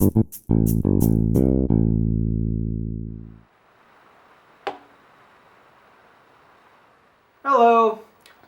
Hello!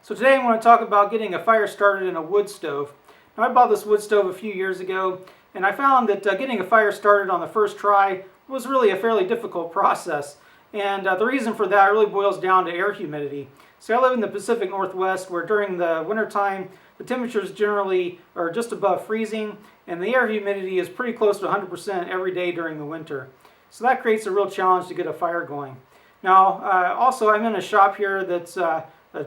So today I'm going to talk about getting a fire started in a wood stove. Now I bought this wood stove a few years ago and I found that getting a fire started on the first try was really a fairly difficult process. And the reason for that really boils down to air humidity. So I live in the Pacific Northwest where during the wintertime the temperatures generally are just above freezing and the air humidity is pretty close to 100% every day during the winter. So that creates a real challenge to get a fire going. Now, also I'm in a shop here that's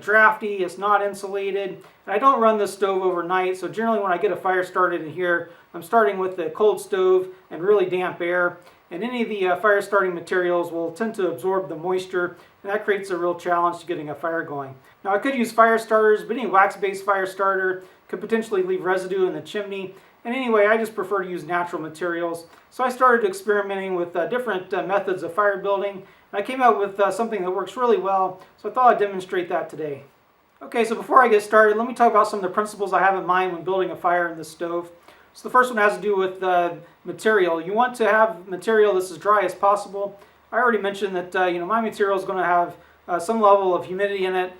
drafty, it's not insulated, and I don't run this stove overnight, so generally when I get a fire started in here, I'm starting with the cold stove and really damp air, and any of the fire starting materials will tend to absorb the moisture, and that creates a real challenge to getting a fire going. Now I could use fire starters, but any wax-based fire starter could potentially leave residue in the chimney, and anyway, I just prefer to use natural materials. So I started experimenting with different methods of fire building, and I came out with something that works really well, so I thought I'd demonstrate that today. Okay, so before I get started, let me talk about some of the principles I have in mind when building a fire in this stove. So the first one has to do with material. You want to have material that's as dry as possible. I already mentioned that my material is going to have some level of humidity in it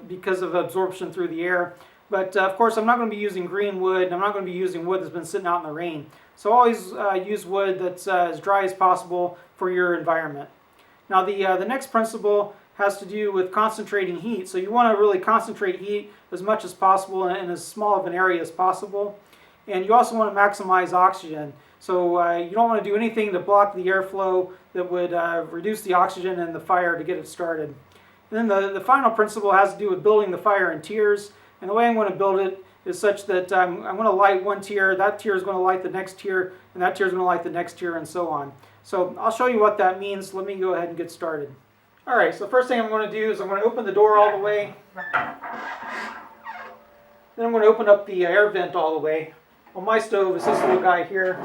because of absorption through the air. But of course, I'm not going to be using green wood, and I'm not going to be using wood that's been sitting out in the rain. So always use wood that's as dry as possible for your environment. Now the next principle has to do with concentrating heat. So you want to really concentrate heat as much as possible in as small of an area as possible. And you also want to maximize oxygen. So you don't want to do anything to block the airflow that would reduce the oxygen in the fire to get it started. And then the final principle has to do with building the fire in tiers. And the way I'm going to build it is such that I'm going to light one tier, that tier is going to light the next tier, and that tier is going to light the next tier, and so on. So I'll show you what that means. Let me go ahead and get started. Alright, so the first thing I'm going to do is I'm going to open the door all the way. Then I'm going to open up the air vent all the way. On my stove is this little guy here.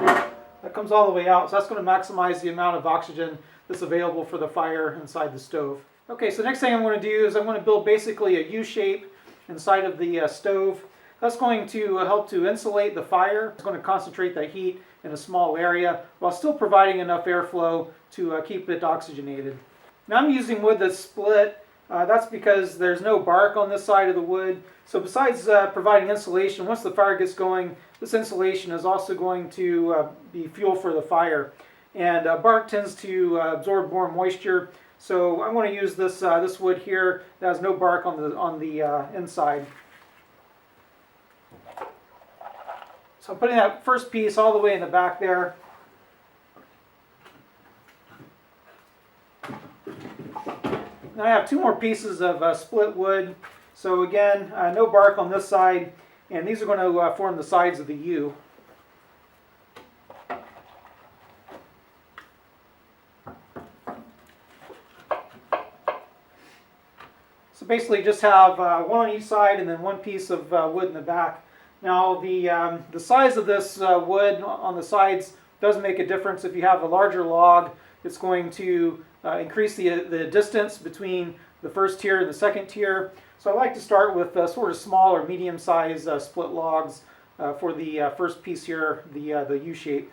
That comes all the way out, so that's going to maximize the amount of oxygen that's available for the fire inside the stove. Okay, so the next thing I'm going to do is I'm going to build basically a U-shape inside of the stove. That's going to help to insulate the fire. It's going to concentrate the heat in a small area while still providing enough airflow to keep it oxygenated. Now I'm using wood that's split. That's because there's no bark on this side of the wood. So besides providing insulation, once the fire gets going, this insulation is also going to be fuel for the fire. And bark tends to absorb more moisture. So I'm going to use this this wood here that has no bark on the inside. So I'm putting that first piece all the way in the back there. Now I have two more pieces of split wood. So again, no bark on this side, and these are going to form the sides of the U. So basically just have one on each side and then one piece of wood in the back. Now the size of this wood on the sides does make a difference. If you have a larger log, it's going to increase the distance between the first tier and the second tier. So I like to start with sort of small or medium size split logs for the first piece here, the U-shape.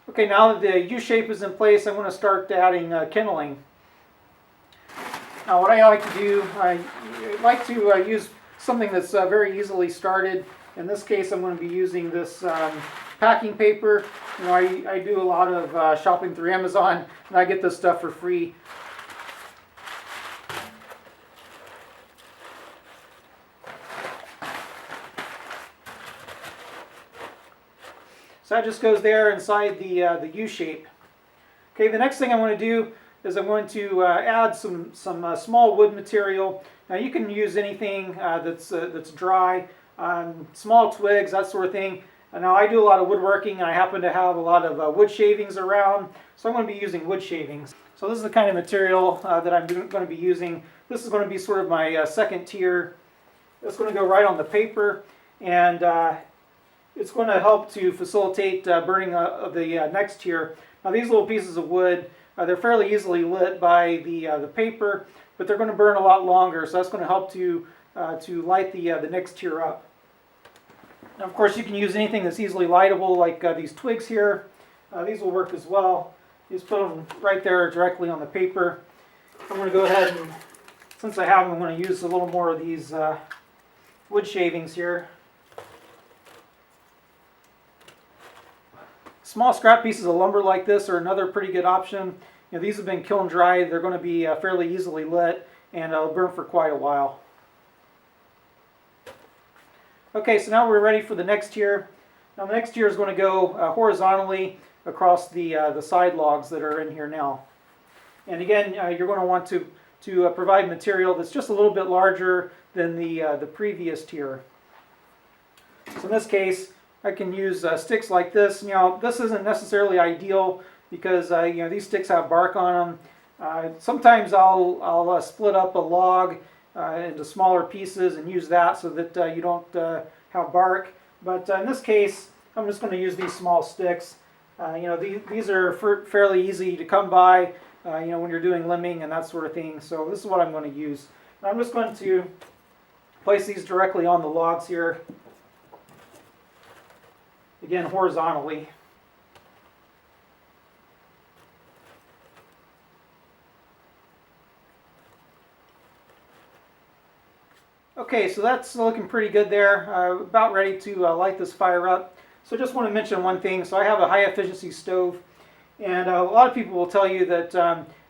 Okay, now that the U-shape is in place, I'm going to start adding kindling. Now what I like to do, I like to use something that's very easily started. In this case I'm going to be using this packing paper. I do a lot of shopping through Amazon and I get this stuff for free. So that just goes there inside the U-shape. Okay, the next thing I'm going to do is I'm going to add some small wood material. Now you can use anything that's dry, small twigs, that sort of thing. Now I do a lot of woodworking and I happen to have a lot of wood shavings around, so I'm going to be using wood shavings. So this is the kind of material that I'm going to be using. This is going to be sort of my second tier. It's going to go right on the paper, and it's going to help to facilitate burning of the next tier. Now these little pieces of wood, they're fairly easily lit by the paper, but they're going to burn a lot longer, so that's going to help to light the next tier up. Now, of course, you can use anything that's easily lightable, like these twigs here. these will work as well. Just put them right there directly on the paper. I'm going to go ahead and, since I have them, I'm going to use a little more of these wood shavings here. Small scrap pieces of lumber like this are another pretty good option. You know, these have been kiln dried. They're going to be fairly easily lit, and they'll burn for quite a while. Okay, so now we're ready for the next tier. Now the next tier is going to go horizontally across the side logs that are in here now. And again, you're going to want to provide material that's just a little bit larger than the previous tier. So in this case, I can use sticks like this. You know, this isn't necessarily ideal because you know, these sticks have bark on them. Sometimes I'll split up a log into smaller pieces and use that so that you don't have bark. But in this case, I'm just going to use these small sticks. You know, these are fairly easy to come by. You know, when you're doing limbing and that sort of thing. So this is what I'm going to use. I'm just going to place these directly on the logs here. Again, horizontally. Okay, so that's looking pretty good there. About ready to light this fire up. So just want to mention one thing. So I have a high efficiency stove, and a lot of people will tell you that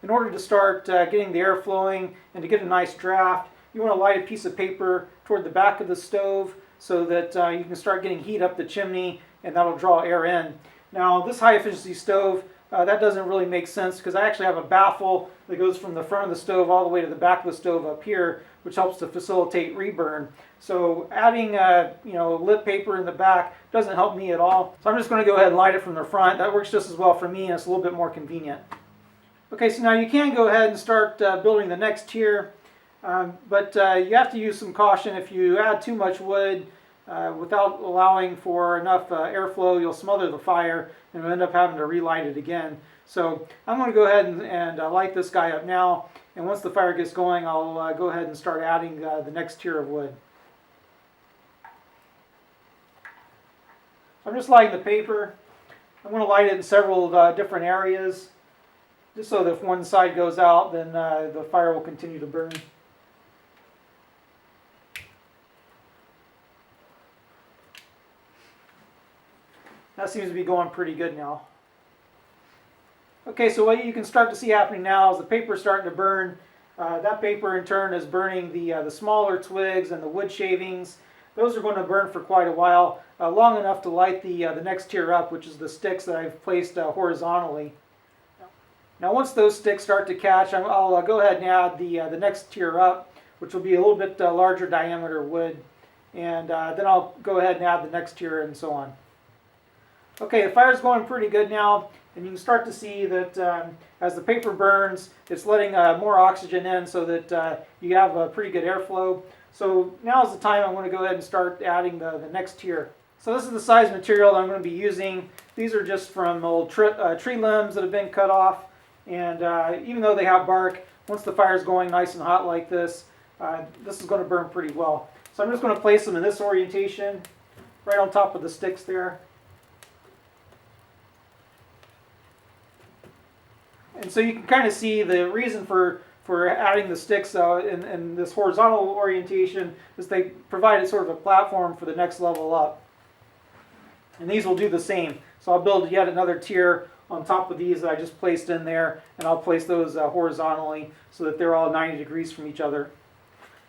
in order to start getting the air flowing and to get a nice draft, you want to light a piece of paper toward the back of the stove so that you can start getting heat up the chimney, and that'll draw air in. Now this high efficiency stove, that doesn't really make sense because I actually have a baffle that goes from the front of the stove all the way to the back of the stove up here, which helps to facilitate reburn. So adding you know, lit paper in the back doesn't help me at all. So I'm just going to go ahead and light it from the front. That works just as well for me, and it's a little bit more convenient. Okay, so now you can go ahead and start building the next tier, but you have to use some caution. If you add too much wood without allowing for enough airflow, you'll smother the fire and you'll end up having to relight it again. So I'm going to go ahead and light this guy up now, and once the fire gets going, I'll go ahead and start adding the next tier of wood. I'm just lighting the paper. I'm going to light it in several different areas, just so that if one side goes out, then the fire will continue to burn. That seems to be going pretty good now. Okay, so what you can start to see happening now is the paper starting to burn. That paper in turn is burning the smaller twigs and the wood shavings. Those are going to burn for quite a while, long enough to light the next tier up, which is the sticks that I've placed horizontally. Now once those sticks start to catch, I'll go ahead and add the next tier up, which will be a little bit larger diameter wood, and then I'll go ahead and add the next tier and so on. Okay, the fire's going pretty good now, and you can start to see that as the paper burns, it's letting more oxygen in so that you have a pretty good airflow. So now is the time I'm going to go ahead and start adding the next tier. So this is the size material that I'm going to be using. These are just from old tree limbs that have been cut off, and even though they have bark, once the fire's going nice and hot like this, this is going to burn pretty well. So I'm just going to place them in this orientation, right on top of the sticks there. And so you can kind of see the reason for adding the sticks in this horizontal orientation is they provide sort of a platform for the next level up. And these will do the same. So I'll build yet another tier on top of these that I just placed in there, and I'll place those horizontally so that they're all 90 degrees from each other.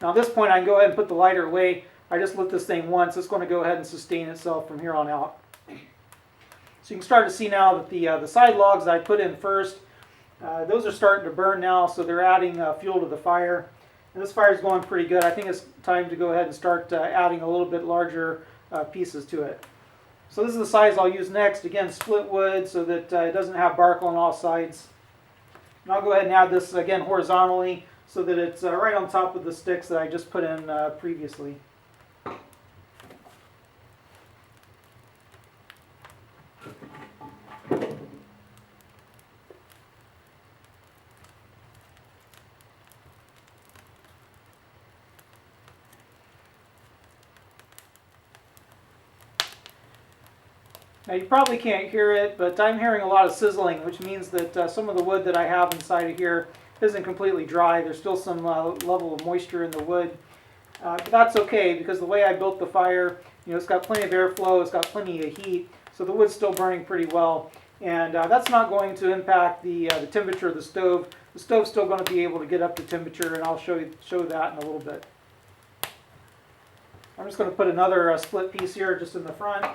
Now at this point I can go ahead and put the lighter away. I just lit this thing once. It's going to go ahead and sustain itself from here on out. So you can start to see now that the side logs I put in first, those are starting to burn now, so they're adding fuel to the fire. And this fire is going pretty good. I think it's time to go ahead and start adding a little bit larger pieces to it. So this is the size I'll use next. Again, split wood so that it doesn't have bark on all sides. And I'll go ahead and add this again horizontally so that it's right on top of the sticks that I just put in previously. Now you probably can't hear it, but I'm hearing a lot of sizzling, which means that some of the wood that I have inside of here isn't completely dry. There's still some level of moisture in the wood. But that's okay, because the way I built the fire, it's got plenty of airflow, it's got plenty of heat, so the wood's still burning pretty well. And that's not going to impact the temperature of the stove. The stove's still going to be able to get up to temperature, and I'll show that in a little bit. I'm just going to put another split piece here just in the front.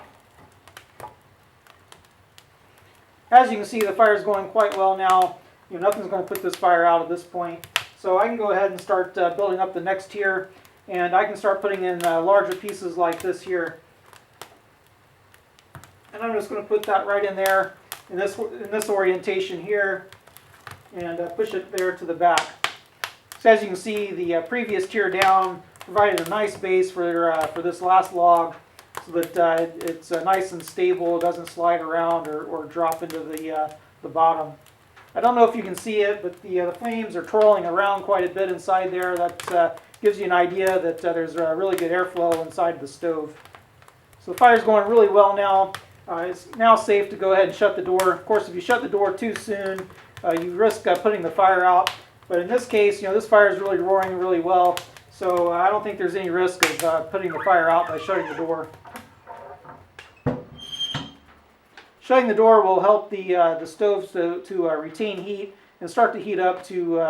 As you can see, the fire's going quite well now. Nothing's going to put this fire out at this point. So I can go ahead and start building up the next tier, and I can start putting in larger pieces like this here. And I'm just going to put that right in there in this orientation here, and push it there to the back. So as you can see, the previous tier down provided a nice base for this last log, so that it's nice and stable. It doesn't slide around or drop into the bottom. I don't know if you can see it, but the flames are twirling around quite a bit inside there. That gives you an idea that there's really good airflow inside the stove. So the fire's going really well now. It's now safe to go ahead and shut the door. Of course, if you shut the door too soon, you risk putting the fire out. But in this case, this fire is really roaring really well, so I don't think there's any risk of putting the fire out by shutting the door. Shutting the door will help the stove to retain heat and start to heat up to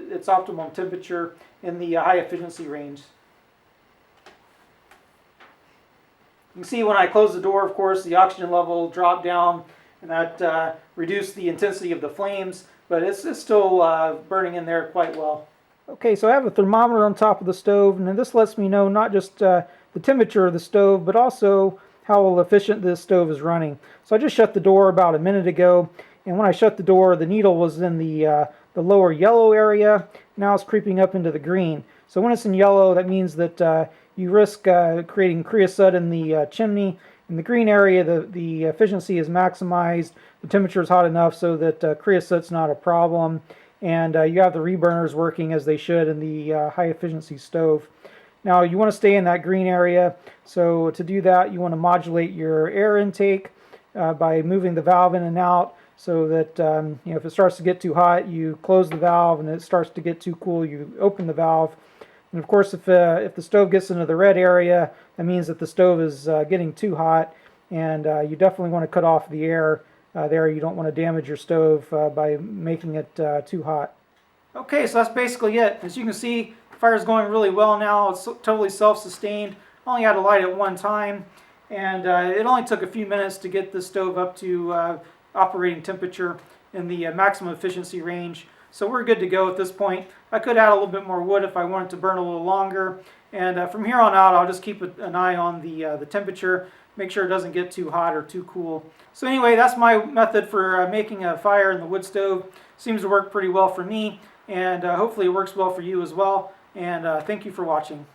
its optimum temperature in the high efficiency range. You can see when I close the door, of course, the oxygen level dropped down, and that reduced the intensity of the flames, but it's still burning in there quite well. Okay, so I have a thermometer on top of the stove, and this lets me know not just the temperature of the stove, but also how efficient this stove is running. So I just shut the door about a minute ago, and when I shut the door, the needle was in the lower yellow area. Now it's creeping up into the green. So when it's in yellow, that means that you risk creating creosote in the chimney. In the green area, the efficiency is maximized. The temperature is hot enough so that creosote's not a problem, and you have the reburners working as they should in the high efficiency stove. Now you want to stay in that green area, so to do that you want to modulate your air intake by moving the valve in and out, so that if it starts to get too hot, you close the valve, and it starts to get too cool, you open the valve. And of course, if the stove gets into the red area, that means that the stove is getting too hot, and you definitely want to cut off the air there. You don't want to damage your stove by making it too hot. Okay, so that's basically it. As you can see, the fire is going really well now. It's totally self-sustained. Only had to light it one time, and it only took a few minutes to get the stove up to operating temperature in the maximum efficiency range. So we're good to go at this point. I could add a little bit more wood if I wanted to burn a little longer, and from here on out I'll just keep an eye on the temperature, make sure it doesn't get too hot or too cool. So anyway, that's my method for making a fire in the wood stove. Seems to work pretty well for me, and hopefully it works well for you as well. And thank you for watching.